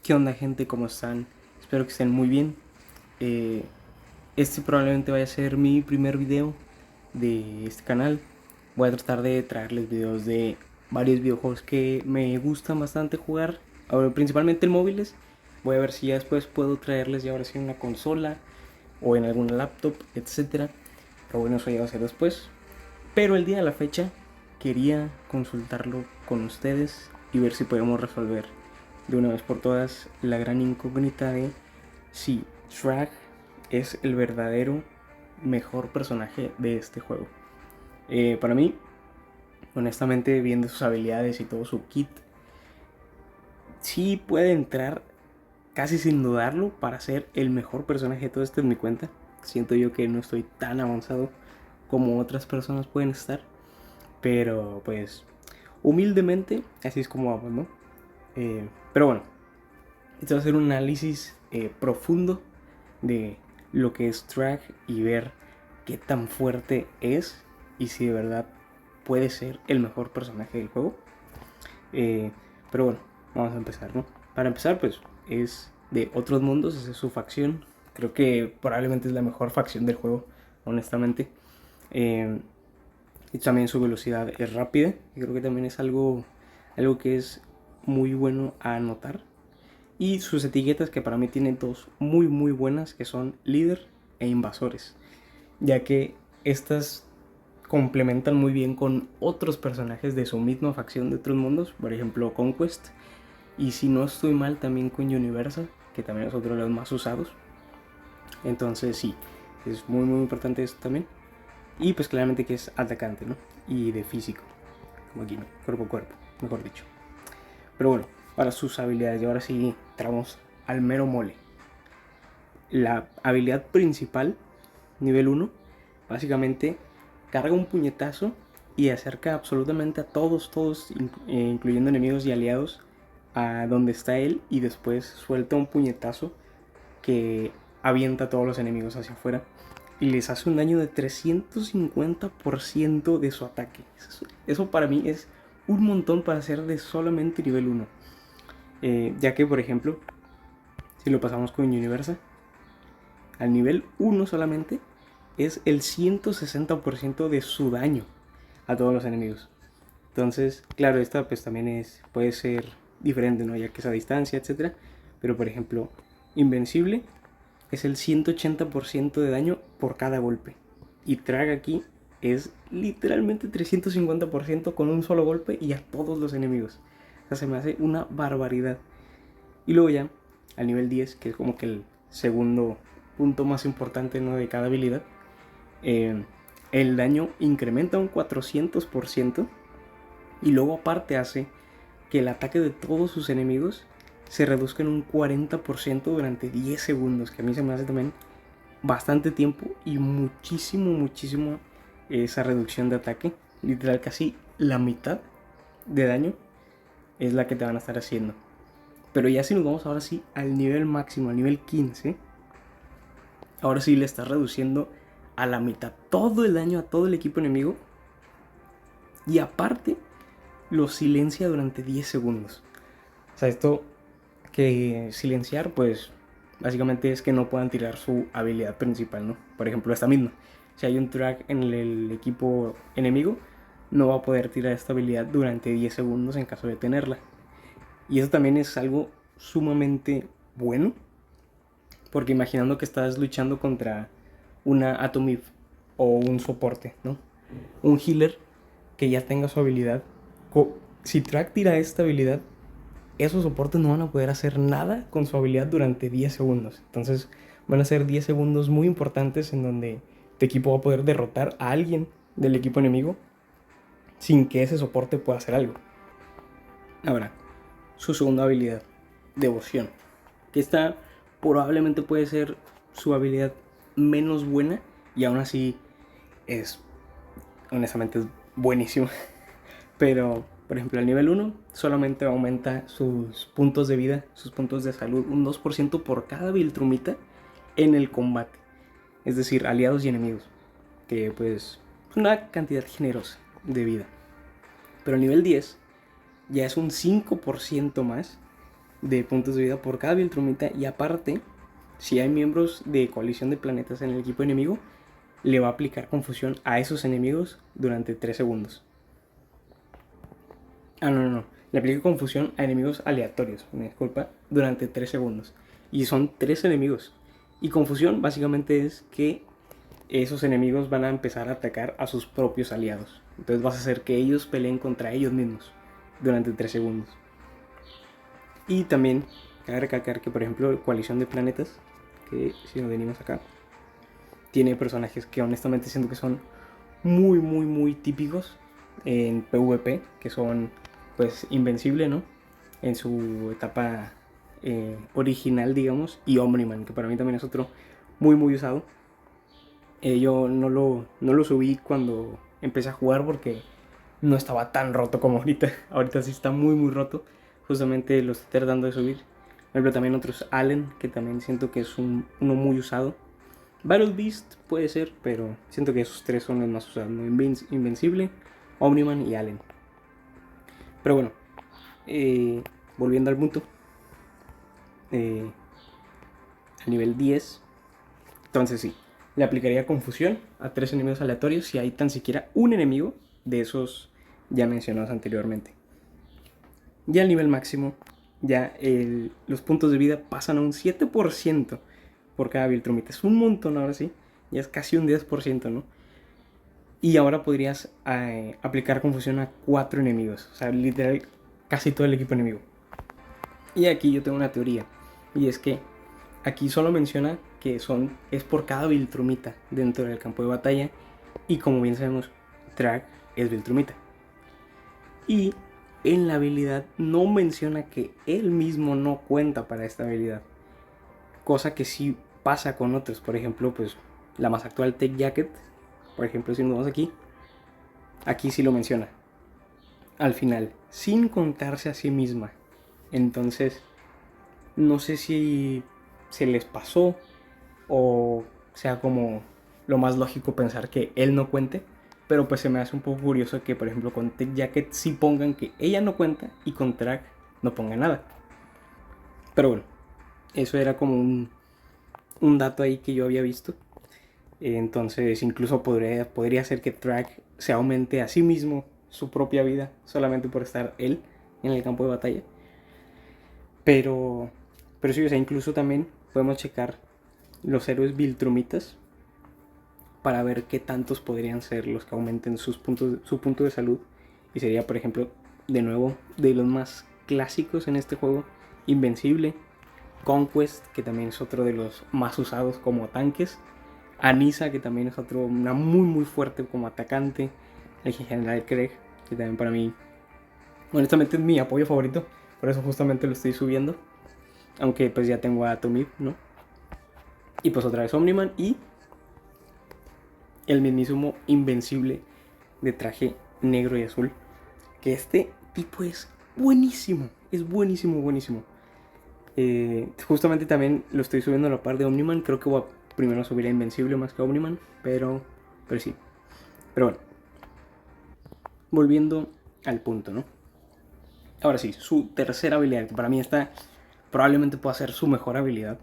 ¿Qué onda, gente? ¿Cómo están? Espero que estén muy bien. Eh, este probablemente vaya a ser mi primer video de este canal. Voy a tratar de traerles videos de varios videojuegos que me gustan bastante jugar, ahora, principalmente en móviles. Voy a ver si ya después puedo traerles ya ahora sí en una consola o en alguna laptop, etcétera. Pero bueno, eso ya va a ser después. Pero el día de la fecha quería consultarlo con ustedes y ver si podemos resolver de una vez por todas la gran incógnita de si Shrek es el verdadero mejor personaje de este juego. Para mí, honestamente, viendo sus habilidades y todo su kit, sí puede entrar casi sin dudarlo para ser el mejor personaje de todo esto en mi cuenta. Siento yo que no estoy tan avanzado como otras personas pueden estar, pero pues humildemente así es como vamos, ¿no? Pero bueno, este va a ser un análisis profundo de lo que es Track y ver qué tan fuerte es y si de verdad puede ser el mejor personaje del juego. Eh, pero bueno, vamos a empezar, ¿no? Para empezar, pues es de Otros Mundos, esa es su facción. Creo que probablemente es la mejor facción del juego, honestamente. Eh, y también su velocidad es rápida. Y creo que también es algo que es muy bueno a notar. Y sus etiquetas que para mí tienen dos muy buenas, que son líder e invasores, ya que estas complementan muy bien con otros personajes de su misma facción de otros mundos, por ejemplo Conquest, y si no estoy mal también con Universal, que también es otro de los más usados. Entonces sí, es muy importante esto también. Y pues claramente que es atacante, ¿no? Y de físico, como aquí, ¿no? Cuerpo a cuerpo, mejor dicho. Pero bueno, para sus habilidades, y ahora sí entramos al mero mole. La habilidad principal, nivel uno, básicamente carga un puñetazo y acerca absolutamente a todos, incluyendo enemigos y aliados, a donde está él, y después suelta un puñetazo que avienta a todos los enemigos hacia afuera y les hace un daño de 350% de su ataque. Eso para mí es un montón para ser de solamente nivel uno. Ya que, por ejemplo, si lo pasamos con Universa, al nivel uno solamente es el 160% de su daño a todos los enemigos. Entonces, claro, esta pues también puede ser diferente, ¿no? Ya que es a distancia, etcétera. Pero por ejemplo, Invencible es el 180% de daño por cada golpe. Y Traga aquí es literalmente 350% con un solo golpe y a todos los enemigos. O sea, se me hace una barbaridad. Y luego ya, al nivel 10, que es como que el segundo punto más importante, ¿no?, de cada habilidad, eh, el daño incrementa un 400% y luego aparte hace que el ataque de todos sus enemigos se reduzca en un 40% durante 10 segundos, que a mí se me hace también bastante tiempo y muchísimo esa reducción de ataque. Literal, casi la mitad de daño es la que te van a estar haciendo. Pero ya si nos vamos ahora sí al nivel máximo, al nivel 15, ahora sí le estás reduciendo a la mitad todo el daño a todo el equipo enemigo. Y aparte, lo silencia durante 10 segundos. O sea, esto que silenciar, pues básicamente es que no puedan tirar su habilidad principal, ¿no? Por ejemplo, esta misma. Si hay un track en el equipo enemigo, no va a poder tirar esta habilidad durante 10 segundos en caso de tenerla. Y eso también es algo sumamente bueno, porque imaginando que estás luchando contra una Atomif o un soporte, ¿no? Un healer que ya tenga su habilidad. Si Track tira esta habilidad, esos soportes no van a poder hacer nada con su habilidad durante 10 segundos. Entonces van a ser 10 segundos muy importantes en donde tu equipo va a poder derrotar a alguien del equipo enemigo sin que ese soporte pueda hacer algo. Ahora, su segunda habilidad, Devoción, que esta probablemente puede ser su habilidad menos buena y aún así es, honestamente, es buenísima. Pero, por ejemplo, al nivel uno solamente aumenta sus puntos de vida, sus puntos de salud, un 2% por cada Viltrumita en el combate. Es decir, aliados y enemigos. Que pues es una cantidad generosa de vida. Pero al nivel 10 ya es un 5% más de puntos de vida por cada Viltrumita. Y aparte, si hay miembros de coalición de planetas en el equipo enemigo, le va a aplicar confusión a esos enemigos durante 3 segundos. No. Le aplica confusión a enemigos aleatorios, me disculpa, durante 3 segundos. Y son 3 enemigos. Y confusión básicamente es que esos enemigos van a empezar a atacar a sus propios aliados. Entonces vas a hacer que ellos peleen contra ellos mismos durante 3 segundos. Y también cabe recalcar que, por ejemplo, Coalición de Planetas, que si nos venimos acá, tiene personajes que honestamente siento que son muy típicos en PvP, que son pues Invencible, ¿no? En su etapa original, digamos, y Omniman, que para mí también es otro muy usado. Yo no lo subí cuando empecé a jugar porque no estaba tan roto como ahorita. Ahorita sí está muy roto. Justamente lo estoy tratando de subir. Por ejemplo, también otros Allen, que también siento que es uno muy usado. Battle Beast puede ser, pero siento que esos 3 son los más usados, ¿no? Invencible, Omniman y Allen. Pero bueno, volviendo al punto. A nivel 10. Entonces sí, le aplicaría confusión a 3 enemigos aleatorios si hay tan siquiera un enemigo de esos ya mencionados anteriormente. Ya al nivel máximo, ya los puntos de vida pasan a un 7% por cada Viltrumita. Es un montón ahora sí, ya es casi un 10%, ¿no? Y ahora podrías aplicar confusión a 4 enemigos, o sea, literal casi todo el equipo enemigo. Y aquí yo tengo una teoría, y es que aquí solo menciona que es por cada Viltrumita dentro del campo de batalla, y como bien sabemos, Thrag es Viltrumita. Y en la habilidad no menciona que él mismo no cuenta para esta habilidad, cosa que sí pasa con otros. Por ejemplo, pues la más actual, Tech Jacket, por ejemplo, si nos vamos aquí sí lo menciona al final, sin contarse a sí misma. Entonces no sé si se les pasó o sea como lo más lógico pensar que él no cuente, pero pues se me hace un poco curioso que por ejemplo con Tech Jacket sí pongan que ella no cuenta y con Thrag no ponga nada. Pero bueno, eso era como un dato ahí que yo había visto. Entonces incluso podría ser que Thrag se aumente a sí mismo su propia vida solamente por estar él en el campo de batalla. Pero sí, o sea, incluso también podemos checar los héroes Viltrumitas para ver qué tantos podrían ser los que aumenten su punto de salud. Y sería, por ejemplo, de nuevo, de los más clásicos en este juego, Invencible, Conquest, que también es otro de los más usados como tanques, Anissa, que también es una muy fuerte como atacante, el General Craig, que también para mí, honestamente es mi apoyo favorito, por eso justamente lo estoy subiendo, aunque pues ya tengo a Tomib, ¿no? Y pues otra vez Omniman y el mismísimo Invencible de traje negro y azul, que este tipo es buenísimo, es buenísimo. Justamente también lo estoy subiendo a la par de Omniman. Creo que voy a primero subir a Invencible más que a Omniman, pero sí. Pero bueno, volviendo al punto, ¿no? Ahora sí, su tercera habilidad, que para mí esta probablemente pueda ser su mejor habilidad,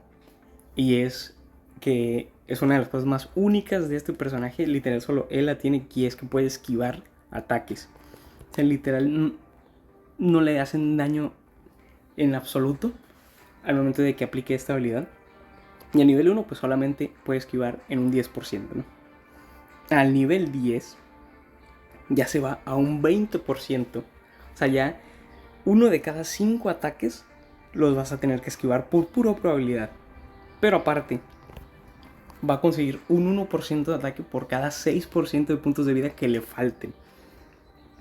y es que es una de las cosas más únicas de este personaje. Literal solo él la tiene, y es que puede esquivar ataques. O sea, literal no le hacen daño en absoluto al momento de que aplique esta habilidad. Y a nivel 1 pues solamente puede esquivar en un 10%, ¿no? Al nivel 10 ya se va a un 20%. O sea, ya uno de cada 5 ataques los vas a tener que esquivar por pura probabilidad. Pero aparte, va a conseguir un 1% de ataque por cada 6% de puntos de vida que le falten.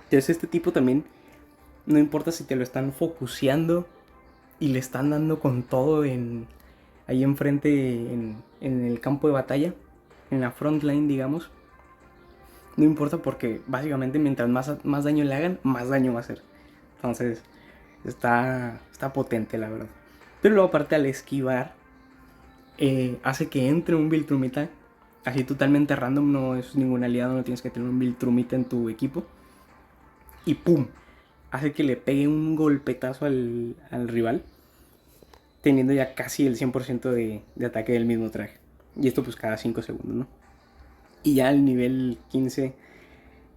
Entonces este tipo también, no importa si te lo están focuseando y le están dando con todo ahí enfrente en el campo de batalla, en la frontline, digamos. No importa porque básicamente mientras más daño le hagan, más daño va a hacer. Entonces está potente, la verdad. Pero luego aparte al esquivar, hace que entre un Viltrumita así totalmente random, no es ningún aliado, no tienes que tener un Viltrumita en tu equipo. Y ¡pum! Hace que le pegue un golpetazo al rival. teniendo ya casi el 100% de ataque del mismo traje. Y esto pues cada 5 segundos, ¿no? Y ya al nivel 15,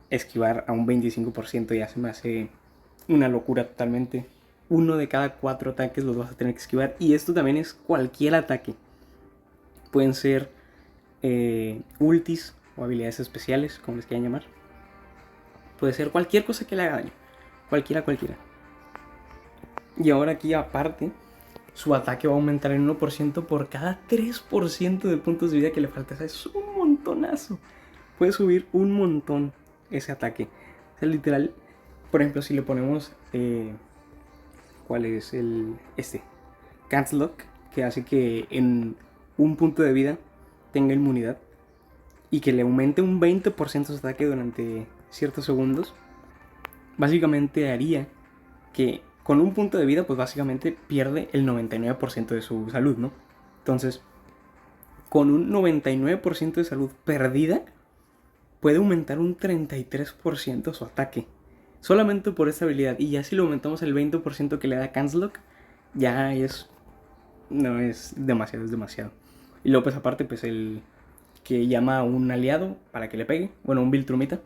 esquivar a un 25% ya se me hace una locura totalmente. Uno de cada 4 ataques los vas a tener que esquivar. Y esto también es cualquier ataque. Pueden ser ultis o habilidades especiales, como les quieran llamar. Puede ser cualquier cosa que le haga daño. Cualquiera. Y ahora aquí aparte, su ataque va a aumentar en 1% por cada 3% de puntos de vida que le falta. O sea, es un montonazo. Puede subir un montón ese ataque. O sea, literal, por ejemplo, si le ponemos... ¿cuál es el...? Cancel Lock, que hace que en un punto de vida tenga inmunidad y que le aumente un 20% su ataque durante ciertos segundos. Básicamente haría que con un punto de vida, pues básicamente pierde el 99% de su salud, ¿no? Entonces, con un 99% de salud perdida, puede aumentar un 33% su ataque. Solamente por esta habilidad. Y ya si lo aumentamos el 20% que le da Cancel Lock, ya es... No, es demasiado. Y luego pues aparte pues el que llama a un aliado para que le pegue. Bueno, un Viltrumita.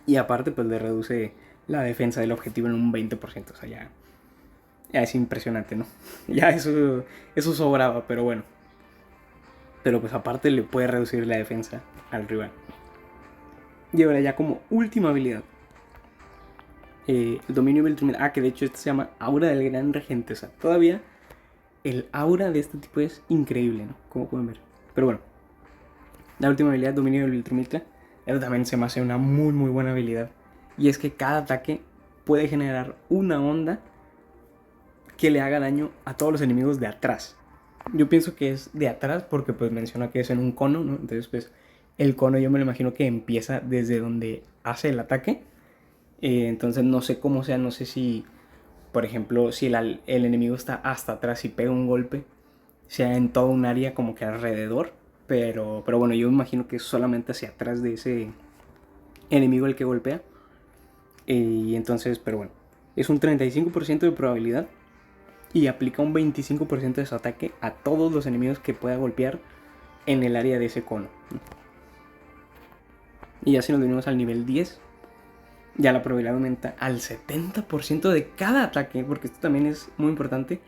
Y aparte pues le reduce la defensa del objetivo en un 20%. O sea, ya es impresionante, ¿no? Ya eso sobraba, pero bueno. Pero pues aparte le puede reducir la defensa al rival. Y ahora ya como última habilidad. El dominio Viltrumita. Que de hecho este se llama Aura del Gran Regente. O sea, todavía el aura de este tipo es increíble, ¿no? Como pueden ver. Pero bueno. La última habilidad, dominio del Viltrumita. Esta también se me hace una muy buena habilidad. Y es que cada ataque puede generar una onda que le haga daño a todos los enemigos de atrás. Yo pienso que es de atrás porque pues menciona que es en un cono, ¿no? Entonces pues el cono yo me lo imagino que empieza desde donde hace el ataque. Entonces no sé cómo sea, no sé si, por ejemplo, si el enemigo está hasta atrás y pega un golpe, sea en todo un área como que alrededor. Pero bueno, yo me imagino que es solamente hacia atrás de ese enemigo el que golpea. Y entonces, pero bueno, es un 35% de probabilidad y aplica un 25% de su ataque a todos los enemigos que pueda golpear en el área de ese cono. Y ya si nos venimos al nivel 10, ya la probabilidad aumenta al 70% de cada ataque, porque esto también es muy importante.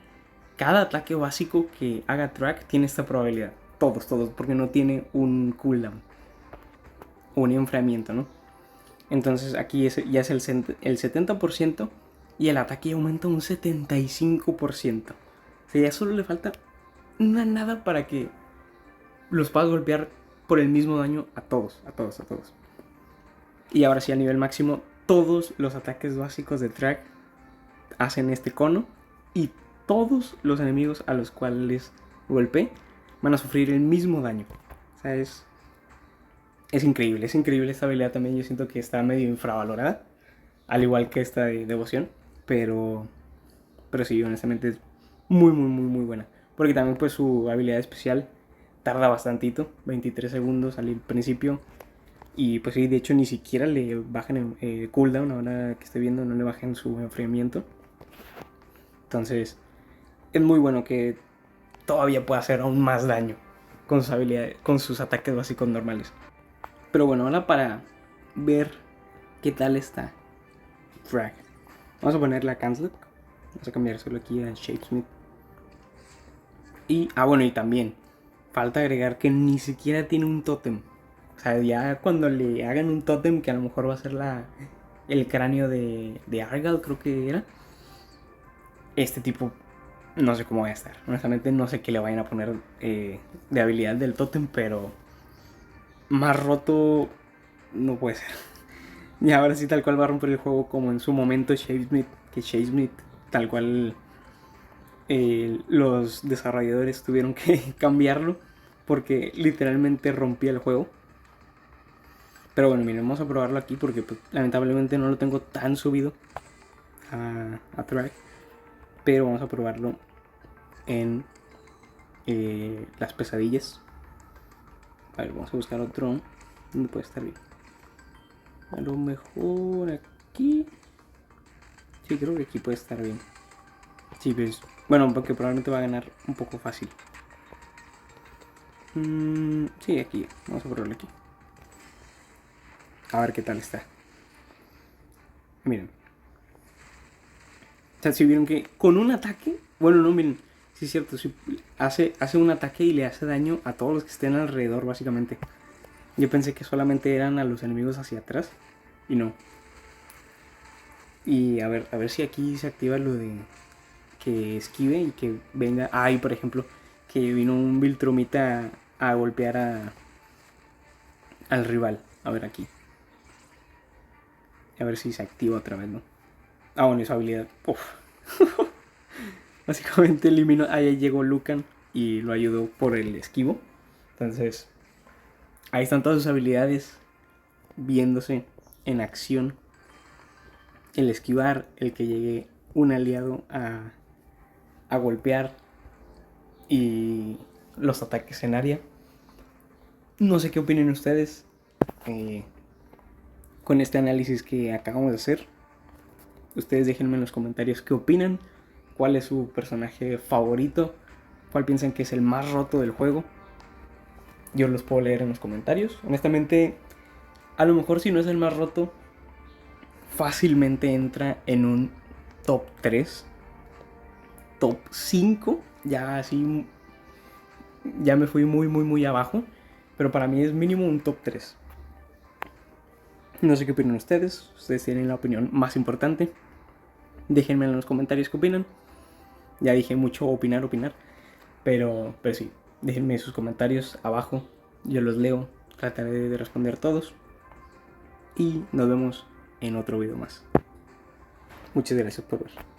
Cada ataque básico que haga track tiene esta probabilidad. Todos, porque no tiene un cooldown o un enfriamiento, ¿no? Entonces aquí ya es el 70% y el ataque aumenta un 75%. O sea, ya solo le falta una nada para que los puedas golpear por el mismo daño a todos. Y ahora sí, a nivel máximo, todos los ataques básicos de track hacen este cono y todos los enemigos a los cuales golpee van a sufrir el mismo daño. O sea, es increíble esta habilidad también. Yo siento que está medio infravalorada, al igual que esta de devoción, pero sí, honestamente es muy buena, porque también pues su habilidad especial tarda bastantito, 23 segundos al principio, y pues sí, de hecho ni siquiera le bajan el cooldown. Ahora que estoy viendo, no le bajan su enfriamiento. Entonces es muy bueno que todavía pueda hacer aún más daño con sus habilidades, con sus ataques básicos normales. Pero bueno, ahora para ver qué tal está Frag, vamos a poner la Cancel. Vamos a cambiar solo aquí a Shapesmith. Y, bueno, y también falta agregar que ni siquiera tiene un tótem. O sea, ya cuando le hagan un tótem, que a lo mejor va a ser el cráneo de Argal, creo que era. Este tipo, no sé cómo va a estar. Honestamente, no sé qué le vayan a poner de habilidad del tótem, pero más roto no puede ser. Y ahora sí, tal cual va a romper el juego como en su momento Shapesmith, que Shapesmith, tal cual los desarrolladores tuvieron que cambiarlo porque literalmente rompía el juego. Pero bueno, miren, vamos a probarlo aquí porque pues, lamentablemente no lo tengo tan subido a track. Pero vamos a probarlo en las pesadillas. A ver, vamos a buscar otro donde puede estar bien. A lo mejor aquí. Sí, creo que aquí puede estar bien. Sí, ves, Bueno, porque probablemente va a ganar un poco fácil. Sí, aquí. Vamos a probarlo aquí. A ver qué tal está. Miren. O sea, si vieron que con un ataque... Bueno, no, miren. Sí es cierto. Si hace un ataque y le hace daño a todos los que estén alrededor, básicamente. Yo pensé que solamente eran a los enemigos hacia atrás. Y no. Y a ver si aquí se activa lo de que esquive y que venga. Ay, por ejemplo, que vino un Viltrumita a golpear al rival. A ver aquí. A ver si se activa otra vez, ¿no? Ah, bueno, esa habilidad. Uf. Básicamente eliminó. Ahí llegó Lucan y lo ayudó por el esquivo. Entonces, ahí están todas sus habilidades viéndose en acción. El esquivar, el que llegue un aliado a golpear y los ataques en área. No sé qué opinen ustedes con este análisis que acabamos de hacer. Ustedes déjenme en los comentarios qué opinan, cuál es su personaje favorito, cuál piensan que es el más roto del juego. Yo los puedo leer en los comentarios. Honestamente, a lo mejor si no es el más roto, fácilmente entra en un top 3, top 5, ya así, ya me fui muy abajo, pero para mí es mínimo un top 3. No sé qué opinan ustedes tienen la opinión más importante. Déjenme en los comentarios qué opinan. Ya dije mucho opinar, pero sí, déjenme sus comentarios abajo, yo los leo, trataré de responder todos y nos vemos en otro video más. Muchas gracias por ver.